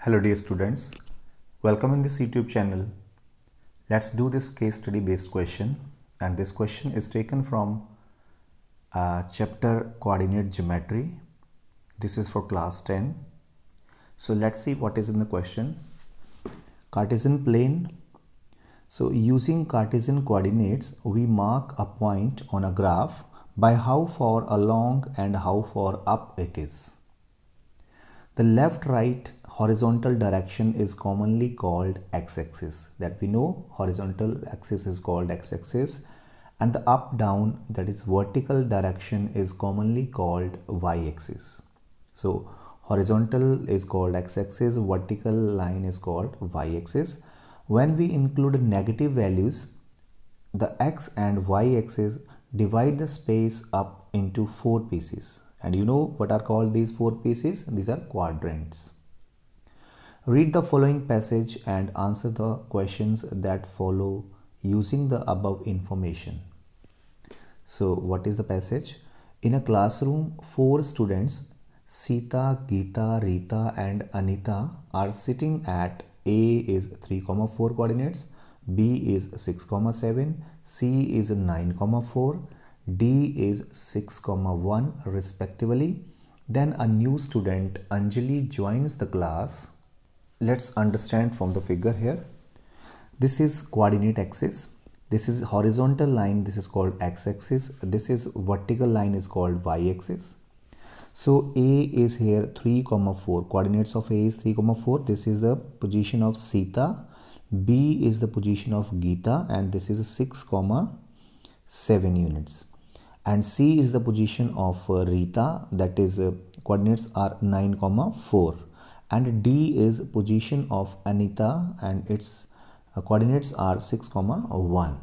Hello dear students, welcome in this YouTube channel. Let's do this case study based question, and this question is taken from chapter coordinate geometry. This is for class 10. So let's see what is in the question. Cartesian plane. So using Cartesian coordinates, we mark a point on a graph by how far along and how far up it is. The left-right horizontal direction is commonly called x-axis. That we know, horizontal axis is called x-axis, and the up-down, that is vertical direction, is commonly called y-axis. So horizontal is called x-axis, vertical line is called y-axis. When we include negative values, the x and y-axis divide the space up into 4 pieces. And you know what are called these 4 pieces? These are quadrants. Read the following passage and answer the questions that follow using the above information. So what is the passage? In a classroom, 4 students, Sita, Geeta, Rita and Anita, are sitting at A is 3,4 coordinates, B is 6,7, C is 9,4, D is 6,1 respectively. Then a new student, Anjali, joins the class. Let's understand from the figure here. This is coordinate axis. This is horizontal line. This is called x-axis. This is vertical line is called y-axis. So A is here 3,4. Coordinates of A is 3,4. This is the position of Sita. B is the position of Geeta, and this is 6,7 units. And C is the position of Rita, that is coordinates are 9,4, and D is position of Anita, and its coordinates are 6,1.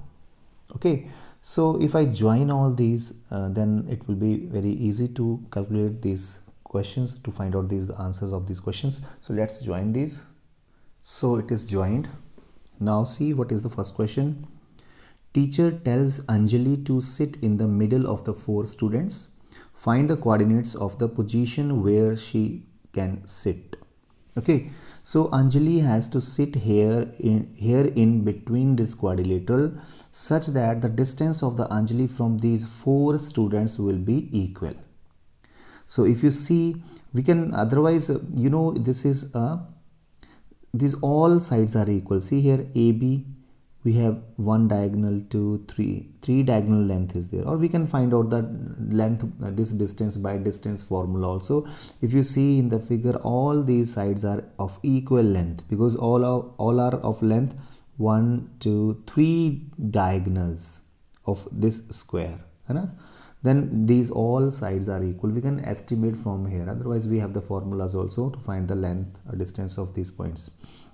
Okay, so if I join all these, then it will be very easy to calculate these questions, to find out these answers of these questions. So let's join these. So it is joined. Now see what is the first question. Teacher tells Anjali to sit in the middle of the 4 students. Find the coordinates of the position where she can sit. Okay, so Anjali has to sit here in between this quadrilateral, such that the distance of the Anjali from these 4 students will be equal. So if you see, we can otherwise, this is these all sides are equal. See here, AB, we have 1 diagonal, 2, 3 diagonal length is there, or we can find out the length, this distance by distance formula also. If you see in the figure, all these sides are of equal length, because all are of length 1, 2, 3 diagonals of this square, right? Then these all sides are equal. We can estimate from here, otherwise we have the formulas also to find the length or distance of these points.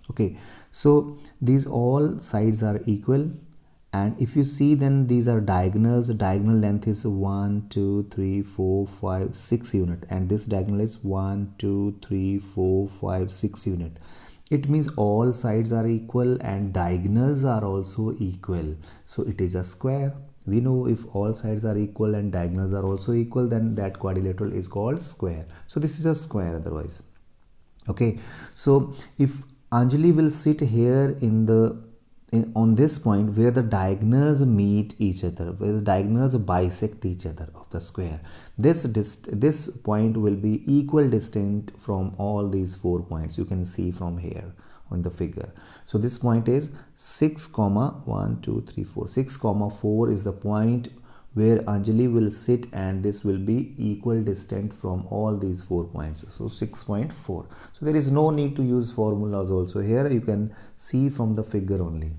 Okay, so these all sides are equal, and if you see, then these are diagonals. Diagonal length is 1, 2, 3, 4, 5, 6 unit, and this diagonal is 1, 2, 3, 4, 5, 6 unit. It means all sides are equal and diagonals are also equal, so it is a square. We know if all sides are equal and diagonals are also equal, then that quadrilateral is called square. So this is a square otherwise. Okay, so if Anjali will sit here on this point where the diagonals meet each other, where the diagonals bisect each other of the square, this point will be equal distant from all these 4 points. You can see from here on the figure. So this point is 6, 1, 2, 3, 4. 6, 4 is the point where Anjali will sit, and this will be equal distant from all these 4 points. So 6.4. So there is no need to use formulas also here. You can see from the figure only.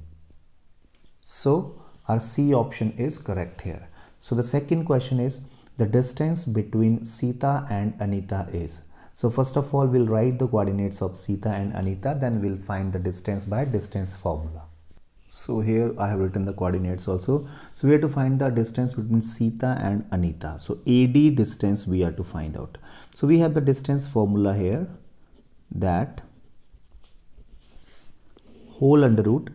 So our C option is correct here. So the second question is, the distance between Sita and Anita is. So first of all, we'll write the coordinates of Sita and Anita, then we'll find the distance by distance formula. So here I have written the coordinates also. So we have to find the distance between Sita and Anita. So AD distance we are to find out. So we have the distance formula here, that whole under root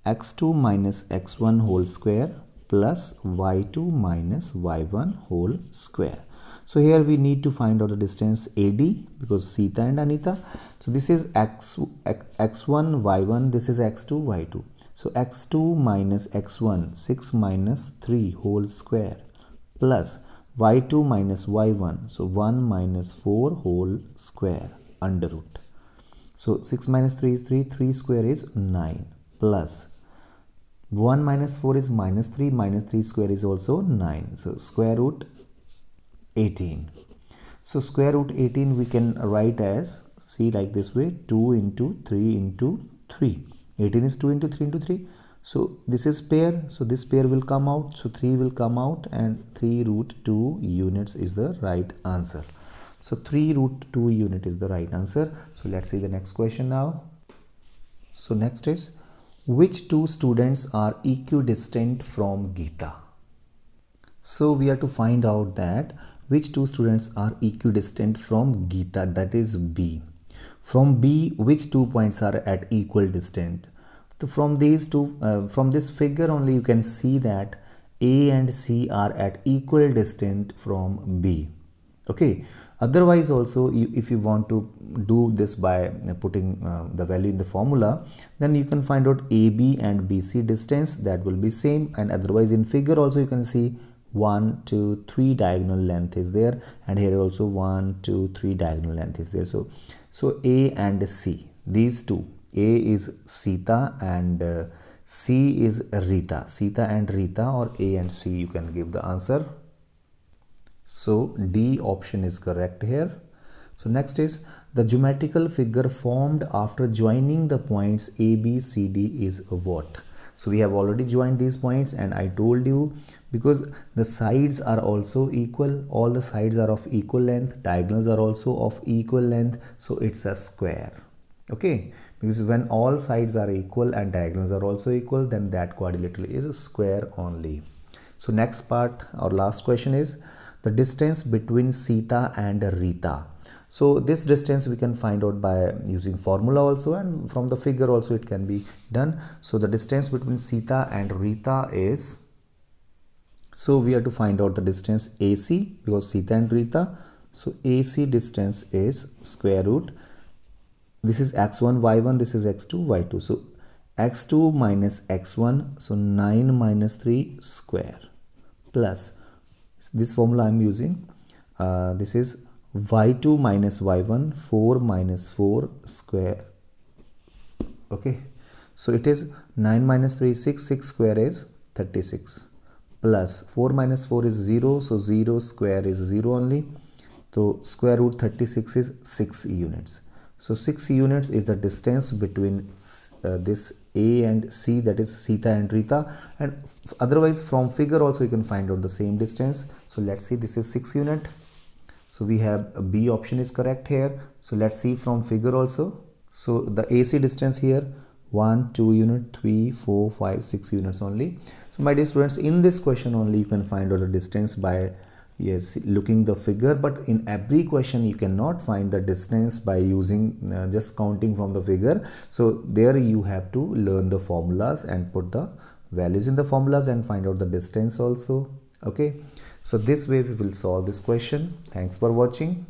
x2 minus x1 whole square plus y2 minus y1 whole square. So here we need to find out the distance AD because Sita and Anita. So this is x1 y1, this is x2 y2. So x2 minus x1, 6 minus 3 whole square, plus y2 minus y1, so 1 minus 4 whole square, under root. So 6 minus 3 is 3, 3 square is 9, plus 1 minus 4 is minus 3 square is also 9. So square root 18. So square root 18 we can write as, see like this way, 2 into 3 into 3. 18 is 2 into 3 into 3. So this is pair, so this pair will come out, so 3 will come out, and 3 root 2 units is the right answer. So 3 root 2 unit is the right answer. So let's see the next question now. So next is, which two students are equidistant from Geeta? So we have to find out that which two students are equidistant from Geeta, that is B. From B, which 2 points are at equal distance? So from these two, from this figure only you can see that A and C are at equal distance from B. Okay. Otherwise also, if you want to do this by putting the value in the formula, then you can find out AB and BC distance, that will be same. And otherwise in figure also you can see 1, 2, 3 diagonal length is there, and here also 1, 2, 3 diagonal length is there. So A and C, these two, A is Sita and C is Rita. Sita and Rita, or A and C, you can give the answer. So D option is correct here. So next is, the geometrical figure formed after joining the points A, B, C, D is what? So we have already joined these points, and I told you, because the sides are also equal, all the sides are of equal length, diagonals are also of equal length, so it's a square. Okay, because when all sides are equal and diagonals are also equal, then that quadrilateral is a square only. So next part, our last question is, the distance between Sita and Rita. So this distance we can find out by using formula also, and from the figure also it can be done. So the distance between Sita and Rita is, so we have to find out the distance AC, because Sita and Rita. So AC distance is square root, this is x1 y1, this is x2 y2. So x2 minus x1, so 9 minus 3 square, plus this formula I am using, this is y2 minus y1, 4 minus 4 square. Okay, so it is 9 minus 3 is 6, 6 square is 36, plus 4 minus 4 is 0, so 0 square is 0 only. So square root 36 is 6 units. So 6 units is the distance between this A and C, that is Sita and Rita, and otherwise from figure also you can find out the same distance. So let's see, this is 6 unit. So we have a B option is correct here. So let's see from figure also. So the AC distance here, 1, 2 unit, 3, 4, 5, 6 units only. So my dear students, in this question only you can find out the distance by looking the figure, but in every question you cannot find the distance by using just counting from the figure. So there you have to learn the formulas and put the values in the formulas and find out the distance also. Okay, so this way we will solve this question. Thanks for watching.